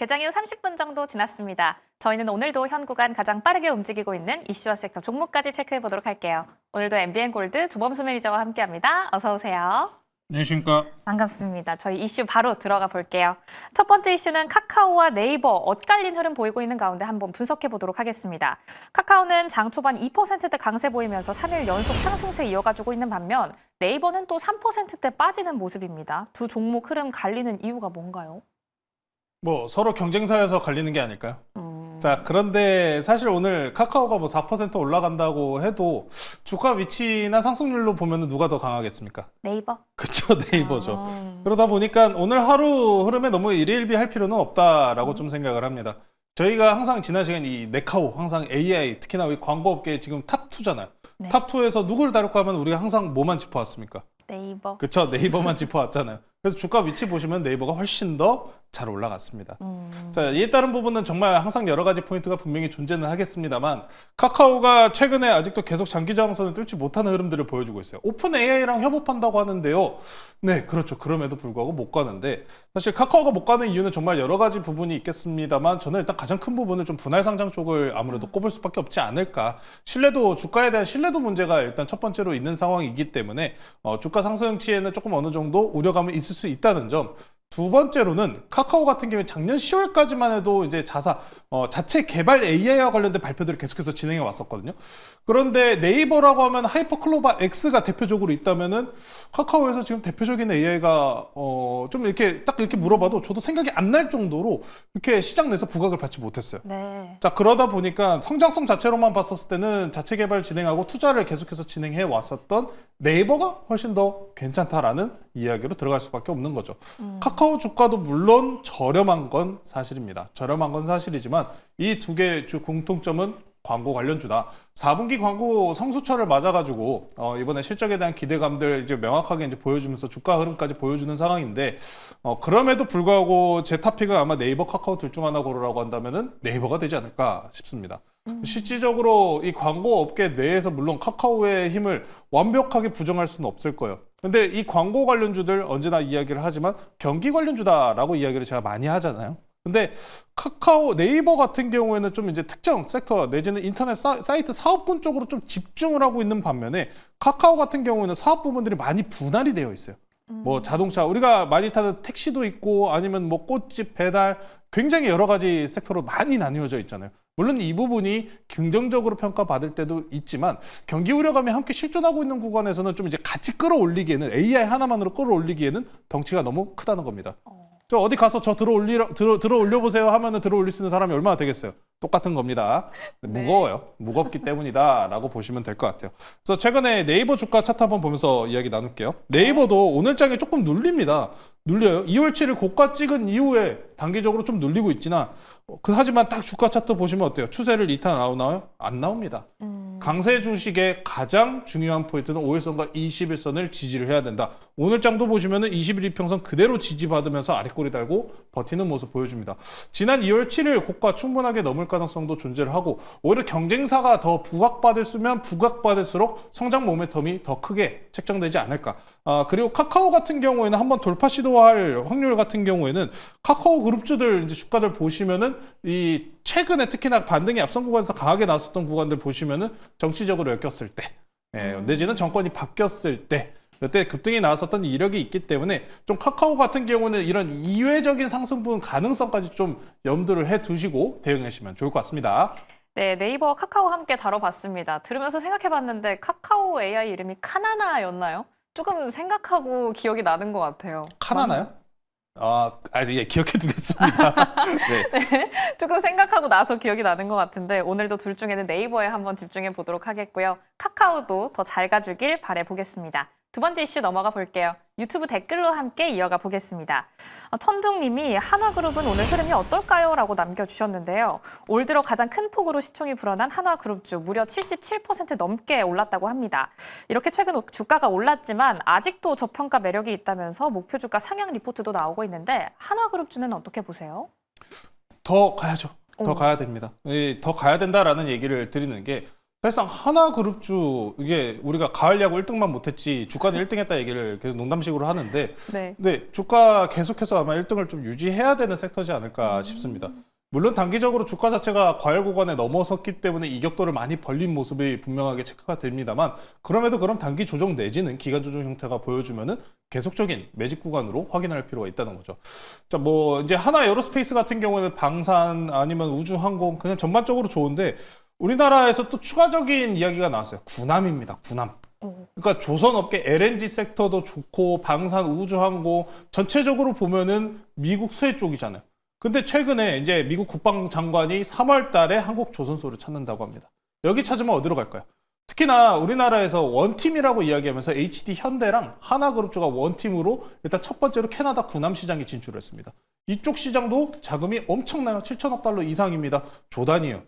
개장 이후 30분 정도 지났습니다. 저희는 오늘도 현 구간 가장 빠르게 움직이고 있는 이슈와 섹터 종목까지 체크해 보도록 할게요. 오늘도 MBN 골드 조범수 매니저와 함께합니다. 어서 오세요. 안녕하십니까. 반갑습니다. 저희 이슈 바로 들어가 볼게요. 첫 번째 이슈는 카카오와 네이버 엇갈린 흐름 보이고 있는 가운데 한번 분석해 보도록 하겠습니다. 카카오는 장 초반 2%대 강세 보이면서 3일 연속 상승세 이어가지고 있는 반면 네이버는 또 3%대 빠지는 모습입니다. 두 종목 흐름 갈리는 이유가 뭔가요? 뭐 서로 경쟁사여서 갈리는 게 아닐까요? 자, 그런데 사실 오늘 카카오가 뭐 4% 올라간다고 해도 주가 위치나 상승률로 보면 누가 더 강하겠습니까? 네이버? 그쵸, 네이버죠. 그러다 보니까 오늘 하루 흐름에 너무 일희일비할 필요는 없다라고 좀 생각을 합니다. 저희가 항상 지난 시간 이 네카오, 항상 AI, 특히나 우리 광고업계 지금 탑2잖아요. 네. 탑2에서 누구를 다룰까 하면 우리가 항상 뭐만 짚어왔습니까? 네이버. 그쵸, 네이버만 짚어왔잖아요. 그래서 주가 위치 보시면 네이버가 훨씬 더 잘 올라갔습니다. 자, 이에 따른 부분은 정말 항상 여러 가지 포인트가 분명히 존재는 하겠습니다만 카카오가 최근에 아직도 계속 장기 저항선을 뚫지 못하는 흐름들을 보여주고 있어요. 오픈 AI랑 협업한다고 하는데요. 네, 그렇죠. 그럼에도 불구하고 못 가는데 사실 카카오가 못 가는 이유는 정말 여러 가지 부분이 있겠습니다만 저는 일단 가장 큰 부분은 좀 분할 상장 쪽을 아무래도 꼽을 수밖에 없지 않을까. 신뢰도, 주가에 대한 신뢰도 문제가 일단 첫 번째로 있는 상황이기 때문에 주가 상승치에는 조금 어느 정도 우려감이 있을 수 있다는 점. 두 번째로는 카카오 같은 경우에 작년 10월까지만 해도 이제 자체 개발 AI와 관련된 발표들을 계속해서 진행해 왔었거든요. 그런데 네이버라고 하면 하이퍼클로바 X가 대표적으로 있다면은 카카오에서 지금 대표적인 AI가 좀 이렇게 딱 이렇게 물어봐도 저도 생각이 안 날 정도로 이렇게 시장 내에서 부각을 받지 못했어요. 네. 자, 그러다 보니까 성장성 자체로만 봤었을 때는 자체 개발 진행하고 투자를 계속해서 진행해 왔었던 네이버가 훨씬 더 괜찮다라는 이야기로 들어갈 수밖에 없는 거죠. 카카오 주가도 물론 저렴한 건 사실입니다. 저렴한 건 사실이지만 이 두 개의 주 공통점은 광고 관련주다. 4분기 광고 성수철을 맞아가지고 이번에 실적에 대한 기대감들 이제 명확하게 이제 보여주면서 주가 흐름까지 보여주는 상황인데 그럼에도 불구하고 제 탑픽은 아마 네이버, 카카오 둘 중 하나 고르라고 한다면은 네이버가 되지 않을까 싶습니다. 실질적으로 이 광고 업계 내에서 물론 카카오의 힘을 완벽하게 부정할 수는 없을 거예요. 근데 이 광고 관련주들 언제나 이야기를 하지만 경기 관련주다라고 이야기를 제가 많이 하잖아요. 근데 카카오, 네이버 같은 경우에는 좀 이제 특정 섹터 내지는 인터넷 사이트 사업군 쪽으로 좀 집중을 하고 있는 반면에 카카오 같은 경우에는 사업 부분들이 많이 분할이 되어 있어요. 뭐 자동차, 우리가 많이 타는 택시도 있고 아니면 뭐 꽃집 배달 굉장히 여러 가지 섹터로 많이 나뉘어져 있잖아요. 물론 이 부분이 긍정적으로 평가받을 때도 있지만 경기 우려감이 함께 실존하고 있는 구간에서는 좀 이제 같이 끌어올리기에는 AI 하나만으로 끌어올리기에는 덩치가 너무 크다는 겁니다. 저 어디 가서 저 들어올려보세요 하면은 들어올릴 수 있는 사람이 얼마나 되겠어요? 똑같은 겁니다. 무거워요. 무겁기 때문이다 라고 보시면 될 것 같아요. 그래서 최근에 네이버 주가 차트 한번 보면서 이야기 나눌게요. 네이버도 오늘 장에 조금 눌립니다. 눌려요. 2월 7일 고가 찍은 이후에 단기적으로 좀 눌리고 있지만 하지만 딱 주가 차트 보시면 어때요? 추세를 나오나요? 안 나옵니다. 강세 주식의 가장 중요한 포인트는 5일선과 21선을 지지를 해야 된다. 오늘 장도 보시면은 21 이평선 그대로 지지받으면서 아랫꼬리 달고 버티는 모습 보여줍니다. 지난 2월 7일 고가 충분하게 넘을 가능성도 존재를 하고 오히려 경쟁사가 더 부각받을수면 부각받을수록 성장 모멘텀이 더 크게 책정되지 않을까. 그리고 카카오 같은 경우에는 한번 돌파 시도할 확률 같은 경우에는 카카오 그룹주들 이제 주가들 보시면은 이 최근에 특히나 반등이 앞선 구간에서 강하게 나왔었던 구간들 보시면은 정치적으로 엮였을 때, 내지는 정권이 바뀌었을 때 그때 급등이 나왔었던 이력이 있기 때문에 좀 카카오 같은 경우는 이런 이외적인 상승분 가능성까지 좀 염두를 해 두시고 대응하시면 좋을 것 같습니다. 네, 네이버, 카카오 함께 다뤄봤습니다. 들으면서 생각해봤는데 카카오 AI 이름이 카나나였나요? 조금 생각하고 기억이 나는 것 같아요. 카나나요? 예, 기억해 두겠습니다. 네. 네, 조금 생각하고 나서 기억이 나는 것 같은데 오늘도 둘 중에는 네이버에 한번 집중해 보도록 하겠고요. 카카오도 더 잘 가주길 바라보겠습니다. 두 번째 이슈 넘어가 볼게요. 유튜브 댓글로 함께 이어가 보겠습니다. 천둥님이 한화그룹은 오늘 흐름이 어떨까요? 라고 남겨주셨는데요. 올 들어 가장 큰 폭으로 시총이 불어난 한화그룹주 무려 77% 넘게 올랐다고 합니다. 이렇게 최근 주가가 올랐지만 아직도 저평가 매력이 있다면서 목표 주가 상향 리포트도 나오고 있는데 한화그룹주는 어떻게 보세요? 더 가야죠. 더 가야 됩니다. 더 가야 된다라는 얘기를 드리는 게 사실상 하나그룹주 이게 우리가 가을 야구 1등만 못했지 주가는 1등했다 얘기를 계속 농담식으로 하는데 네. 네, 주가 계속해서 아마 1등을 좀 유지해야 되는 섹터지 않을까 싶습니다. 물론 단기적으로 주가 자체가 과열 구간에 넘어섰기 때문에 이격도를 많이 벌린 모습이 분명하게 체크가 됩니다만 그럼에도 그럼 단기 조정 내지는 기간 조정 형태가 보여주면은 계속적인 매집 구간으로 확인할 필요가 있다는 거죠. 자, 뭐 이제 하나 에어로스페이스 같은 경우에는 방산 아니면 우주 항공 그냥 전반적으로 좋은데 우리나라에서 또 추가적인 이야기가 나왔어요. 군함입니다. 군함. 그러니까 조선업계 LNG 섹터도 좋고 방산 우주항공 전체적으로 보면은 미국 수혜 쪽이잖아요. 근데 최근에 이제 미국 국방장관이 3월 달에 한국 조선소를 찾는다고 합니다. 여기 찾으면 어디로 갈까요? 특히나 우리나라에서 원팀이라고 이야기하면서 HD 현대랑 하나그룹주가 원팀으로 일단 첫 번째로 캐나다 군함 시장에 진출을 했습니다. 이쪽 시장도 자금이 엄청나요. 7천억 달러 이상입니다. 조단이에요.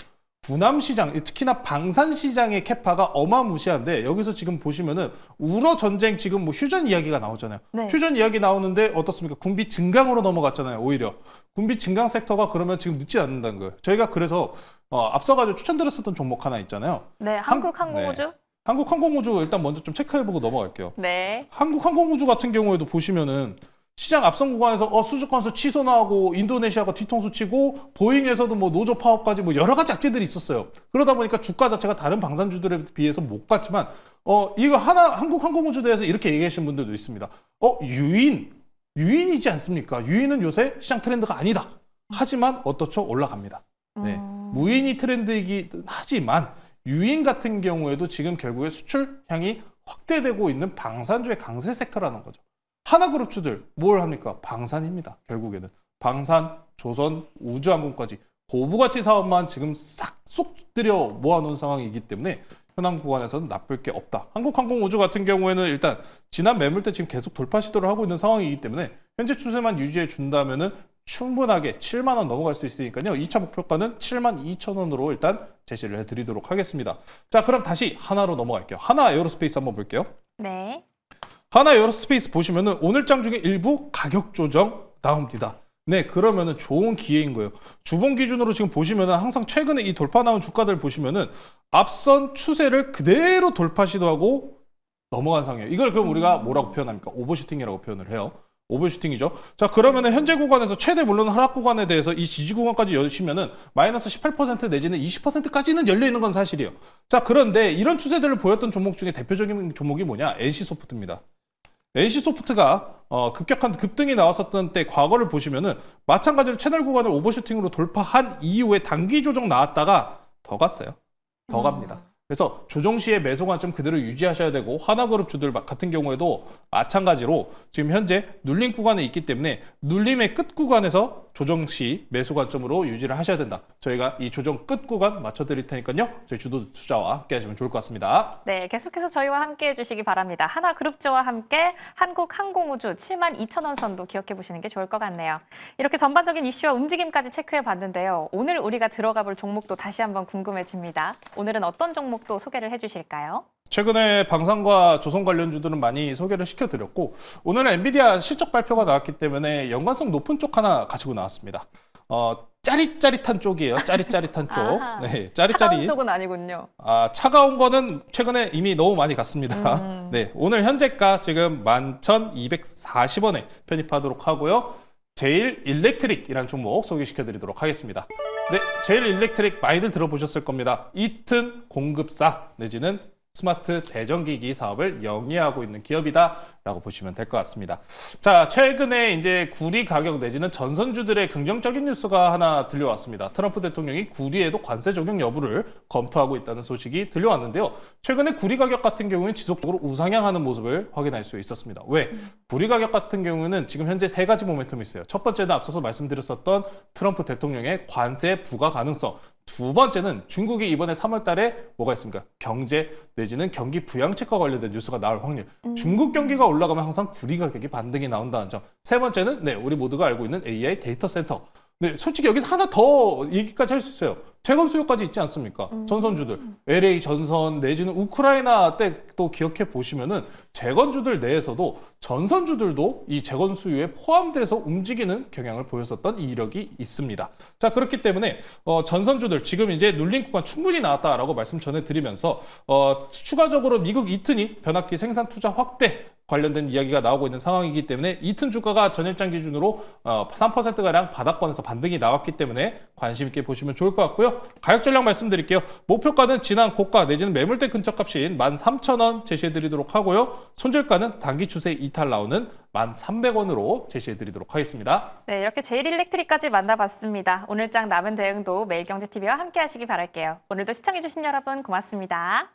군함 시장, 특히나 방산 시장의 캐파가 어마무시한데 여기서 지금 보시면은 우러 전쟁 지금 뭐 휴전 이야기가 나오잖아요. 네. 휴전 이야기 나오는데 어떻습니까? 군비 증강으로 넘어갔잖아요. 오히려 군비 증강 섹터가 그러면 지금 늦지 않는다는 거예요. 저희가 그래서 앞서가지고 추천드렸었던 종목 하나 있잖아요. 네, 한국항공우주. 한국항공우주 일단 먼저 좀 체크해보고 넘어갈게요. 네. 한국항공우주 같은 경우에도 보시면은 시장 앞선 구간에서 수주 건수 취소 나오고 인도네시아가 뒤통수 치고 보잉에서도 뭐 노조 파업까지 뭐 여러 가지 악재들이 있었어요. 그러다 보니까 주가 자체가 다른 방산주들에 비해서 못 갔지만 이거 한국항공우주에 대해서 이렇게 얘기하시는 분들도 있습니다. 유인이지 않습니까? 유인은 요새 시장 트렌드가 아니다. 하지만 어떻죠? 올라갑니다. 네. 무인이 트렌드이긴 하지만 유인 같은 경우에도 지금 결국에 수출 향이 확대되고 있는 방산주의 강세 섹터라는 거죠. 하나그룹주들 뭘 합니까? 방산입니다. 결국에는 방산, 조선, 우주항공까지 고부가치 사업만 지금 싹 쏙 들여 모아놓은 상황이기 때문에 현황 구간에서는 나쁠 게 없다. 한국항공우주 같은 경우에는 일단 지난 매물대 지금 계속 돌파 시도를 하고 있는 상황이기 때문에 현재 추세만 유지해 준다면은 충분하게 7만 원 넘어갈 수 있으니까요. 2차 목표가는 7만 2천 원으로 일단 제시를 해드리도록 하겠습니다. 자, 그럼 다시 하나로 넘어갈게요. 하나 에어로스페이스 한번 볼게요. 네. 하나 에어로스페이스 보시면은 오늘 장 중에 일부 가격 조정 나옵니다. 네, 그러면은 좋은 기회인 거예요. 주봉 기준으로 지금 보시면은 항상 최근에 이 돌파 나온 주가들 보시면은 앞선 추세를 그대로 돌파 시도하고 넘어간 상황이에요. 이걸 그럼 우리가 뭐라고 표현합니까? 오버슈팅이라고 표현을 해요. 오버슈팅이죠. 자, 그러면은 현재 구간에서 최대 물론 하락 구간에 대해서 이 지지 구간까지 여시면은 마이너스 18% 내지는 20%까지는 열려 있는 건 사실이에요. 자, 그런데 이런 추세들을 보였던 종목 중에 대표적인 종목이 뭐냐? NC소프트입니다. NC소프트가 급격한 급등이 나왔었던 때 과거를 보시면은 마찬가지로 채널 구간을 오버슈팅으로 돌파한 이후에 단기 조정 나왔다가 더 갔어요. 더 갑니다. 그래서 조정 시에 매수 관점 그대로 유지하셔야 되고 하나그룹 주들 같은 경우에도 마찬가지로 지금 현재 눌림 구간에 있기 때문에 눌림의 끝 구간에서 조정 시 매수 관점으로 유지를 하셔야 된다. 저희가 이 조정 끝 구간 맞춰드릴 테니까요. 저희 주도 투자와 함께 하시면 좋을 것 같습니다. 네, 계속해서 저희와 함께 해주시기 바랍니다. 하나그룹주와 함께 한국항공우주 7만 2천 원 선도 기억해 보시는 게 좋을 것 같네요. 이렇게 전반적인 이슈와 움직임까지 체크해 봤는데요. 오늘 우리가 들어가 볼 종목도 다시 한번 궁금해집니다. 오늘은 어떤 종목도 소개를 해주실까요? 최근에 방산과 조선 관련주들은 많이 소개를 시켜드렸고 오늘은 엔비디아 실적 발표가 나왔기 때문에 연관성 높은 쪽 하나 가지고 나왔습니다. 짜릿짜릿한 쪽이에요. 짜릿짜릿한 쪽. 아하, 네, 차가운 쪽은 아니군요. 차가운 거는 최근에 이미 너무 많이 갔습니다. 네, 오늘 현재가 지금 11,240원에 편입하도록 하고요. 제일 일렉트릭이라는 종목 소개시켜드리도록 하겠습니다. 네, 제일 일렉트릭 많이들 들어보셨을 겁니다. 이튼 공급사 내지는 스마트 대전기기 사업을 영위하고 있는 기업이다라고 보시면 될 것 같습니다. 자, 최근에 이제 구리 가격 내지는 전선주들의 긍정적인 뉴스가 하나 들려왔습니다. 트럼프 대통령이 구리에도 관세 적용 여부를 검토하고 있다는 소식이 들려왔는데요. 최근에 구리 가격 같은 경우는 지속적으로 우상향하는 모습을 확인할 수 있었습니다. 왜? 구리 가격 같은 경우는 지금 현재 세 가지 모멘텀이 있어요. 첫 번째는 앞서서 말씀드렸었던 트럼프 대통령의 관세 부과 가능성. 두 번째는 중국이 이번에 3월 달에 뭐가 있습니까? 경제 내지는 경기 부양책과 관련된 뉴스가 나올 확률. 중국 경기가 올라가면 항상 구리 가격이 반등이 나온다는 점. 세 번째는 우리 모두가 알고 있는 AI 데이터 센터. 네, 솔직히 여기서 하나 더 얘기까지 할 수 있어요. 재건 수요까지 있지 않습니까? 전선주들. LA 전선 내지는 우크라이나 때 또 기억해 보시면은 재건주들 내에서도 전선주들도 이 재건 수요에 포함돼서 움직이는 경향을 보였었던 이력이 있습니다. 자, 그렇기 때문에 전선주들 지금 이제 눌린 구간 충분히 나왔다라고 말씀 전해드리면서 추가적으로 미국 이튼이 변압기 생산 투자 확대 관련된 이야기가 나오고 있는 상황이기 때문에 이튼 주가가 전일장 기준으로 3%가량 바닥권에서 반등이 나왔기 때문에 관심 있게 보시면 좋을 것 같고요. 가격 전략 말씀드릴게요. 목표가는 지난 고가 내지는 매물대 근처 값인 13,000원 제시해드리도록 하고요. 손절가는 단기 추세 이탈 나오는 1,300원으로 제시해드리도록 하겠습니다. 네, 이렇게 제일일렉트릭까지 만나봤습니다. 오늘장 남은 대응도 매일경제TV와 함께 하시기 바랄게요. 오늘도 시청해주신 여러분 고맙습니다.